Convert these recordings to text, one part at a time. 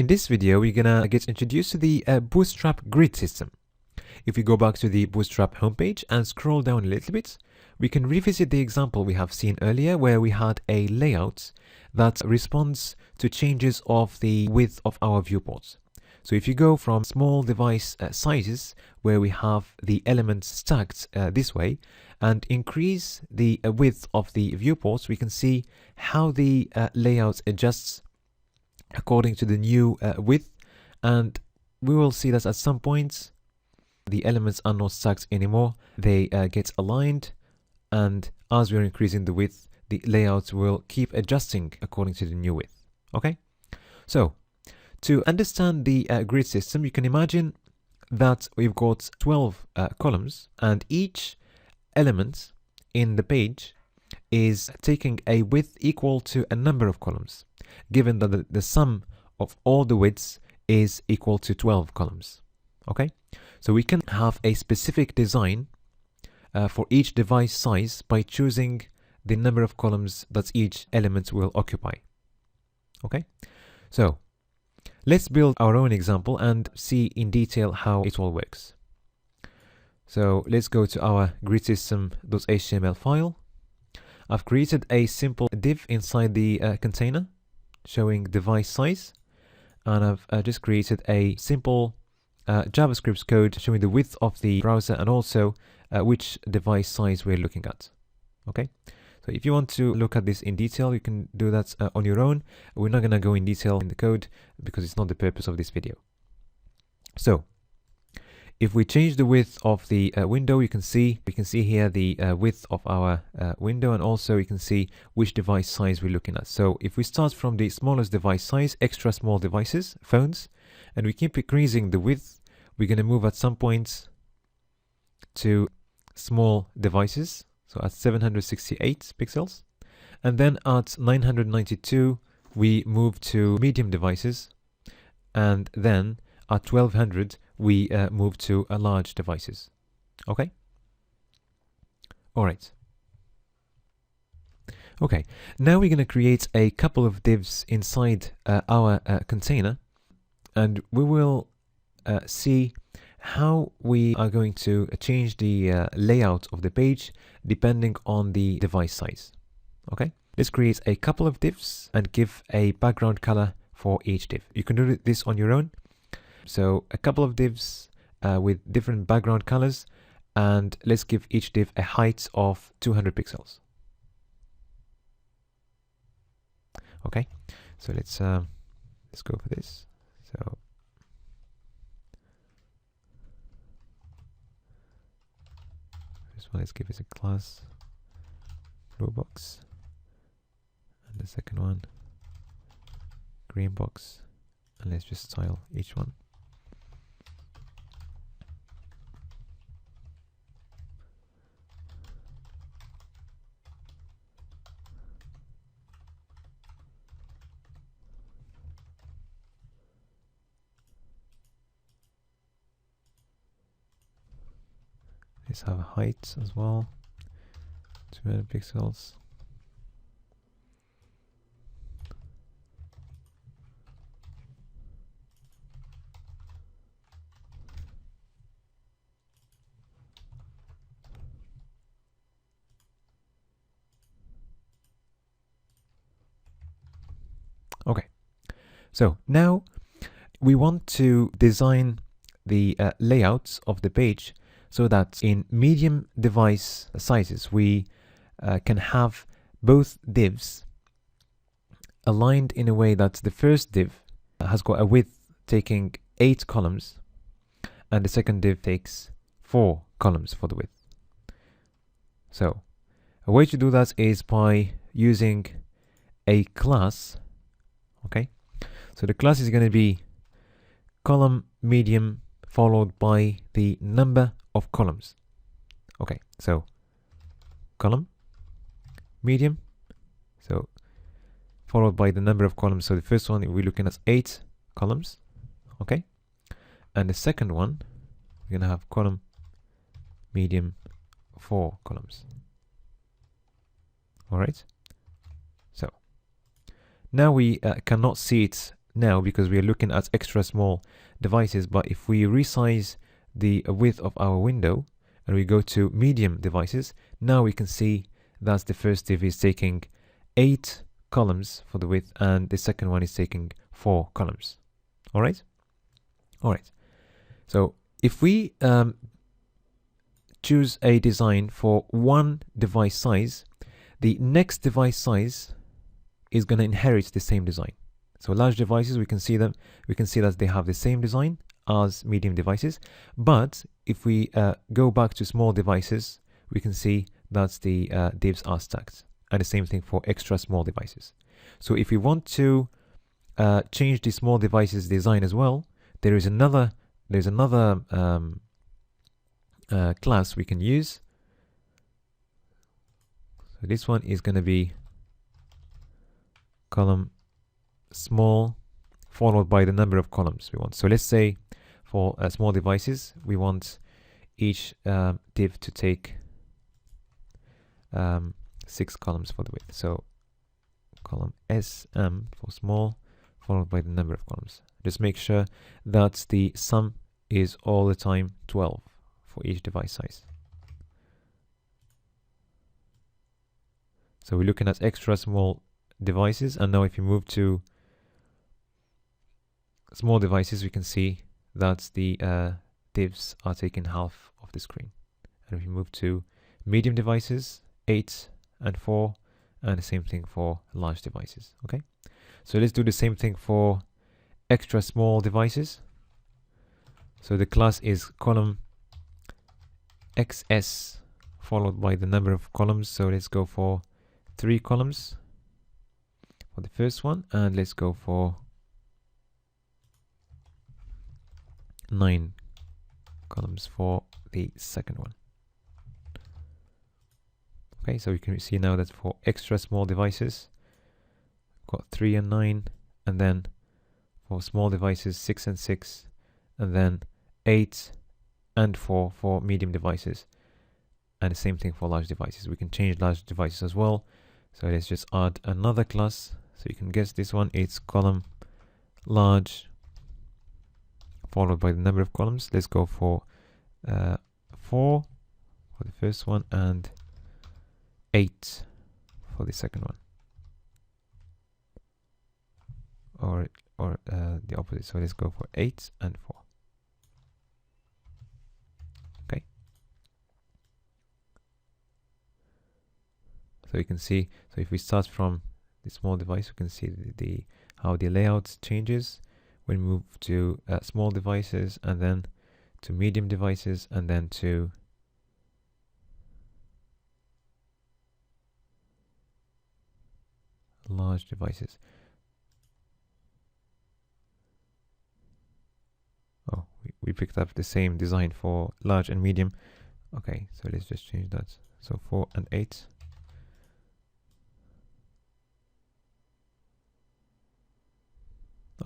In this video, we're gonna get introduced to the Bootstrap grid system. If we go back to the Bootstrap homepage and scroll down a little bit, we can revisit the example we have seen earlier where we had a layout that responds to changes of the width of our viewports. So if you go from small device sizes where we have the elements stacked this way and increase the width of the viewports, we can see how the layout adjusts according to the new width, and we will see that at some points the elements are not stacked anymore. They get aligned, and as we are increasing the width, the layouts will keep adjusting according to the new width. Okay, so to understand the grid system, you can imagine that we've got 12 columns, and each element in the page is taking a width equal to a number of columns, given that the sum of all the widths is equal to 12 columns. Okay, so we can have a specific design for each device size by choosing the number of columns that each element will occupy. Okay, so let's build our own example and see in detail how it all works. So let's go to our grid system.html file. I've created a simple div inside the container showing device size, and I've just created a simple JavaScript code showing the width of the browser and also which device size we're looking at. Okay, so if you want to look at this in detail, you can do that on your own. We're not going to go in detail in the code because it's not the purpose of this video. So if we change the width of the window, we can see here the width of our window, and also you can see which device size we're looking at. So if we start from the smallest device size, extra small devices, phones, and we keep increasing the width, we're going to move at some points to small devices, so at 768 pixels, and then at 992 we move to medium devices, and then at 1200 we move to large devices. Okay, all right. Okay, now we're going to create a couple of divs inside our container, and we will see how we are going to change the layout of the page depending on the device size. Okay, let's create a couple of divs and give a background color for each div. You can do this on your own. So a couple of divs with different background colors, and let's give each div a height of 200 pixels. Okay, so let's go for this. So first one, let's give it a class blue box, and the second one green box, and let's just style each one. Let's have a height as well, 200 pixels. Okay, so now we want to design the layouts of the page so that in medium device sizes we can have both divs aligned in a way that the first div has got a width taking 8 columns and the second div takes 4 columns for the width. So a way to do that is by using a class. Okay, so the class is going to be column medium followed by the number of columns. Okay, so column medium, so followed by the number of columns. So the first one we're looking at 8 columns. Okay, and the second one we're going to have column medium 4 columns. All right, so now we cannot see it now because we are looking at extra small devices, but if we resize the width of our window and we go to medium devices, now we can see that the first div is taking 8 columns for the width and the second one is taking 4 columns. All right. So if we choose a design for one device size, the next device size is going to inherit the same design. So large devices, we can see that they have the same design as medium devices. But if we go back to small devices, we can see that the divs are stacked. And the same thing for extra small devices. So if we want to change the small devices design as well, there's another class we can use. So this one is going to be column small followed by the number of columns we want. So let's say for small devices, we want each div to take 6 columns for the width. So column SM for small followed by the number of columns. Just make sure that the sum is all the time 12 for each device size. So we're looking at extra small devices, and now if you move to small devices, we can see that the divs are taking half of the screen. And if you move to medium devices, 8 and 4, and the same thing for large devices. Okay, so let's do the same thing for extra small devices. So the class is column XS followed by the number of columns. So let's go for 3 columns for the first one, and let's go for 9 columns for the second one. Okay, so you can see now that for extra small devices, we've got 3 and 9, and then for small devices 6 and 6, and then 8 and 4 for medium devices, and the same thing for large devices. We can change large devices as well. So let's just add another class. So you can guess this one, it's column large followed by the number of columns. Let's go for 4 for the first one and 8 for the second one, or the opposite. So let's go for 8 and 4. Okay, so you can see, so if we start from the small device, we can see the how the layout changes when we move to small devices, and then to medium devices, and then to large devices. Oh, we picked up the same design for large and medium. Okay, so let's just change that. So 4 and 8.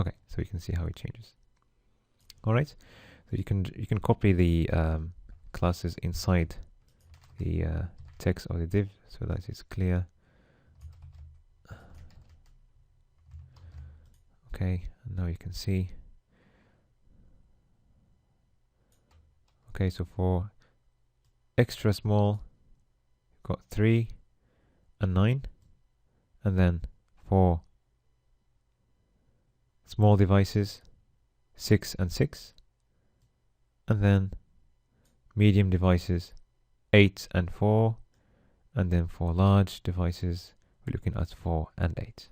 Okay, so you can see how it changes. All right, so you can copy the classes inside the text of the div so that it's clear. Okay, and now you can see. Okay, so for extra small, you've got 3 and 9, and then for small devices 6 and 6, and then medium devices 8 and 4, and then for large devices we're looking at 4 and 8.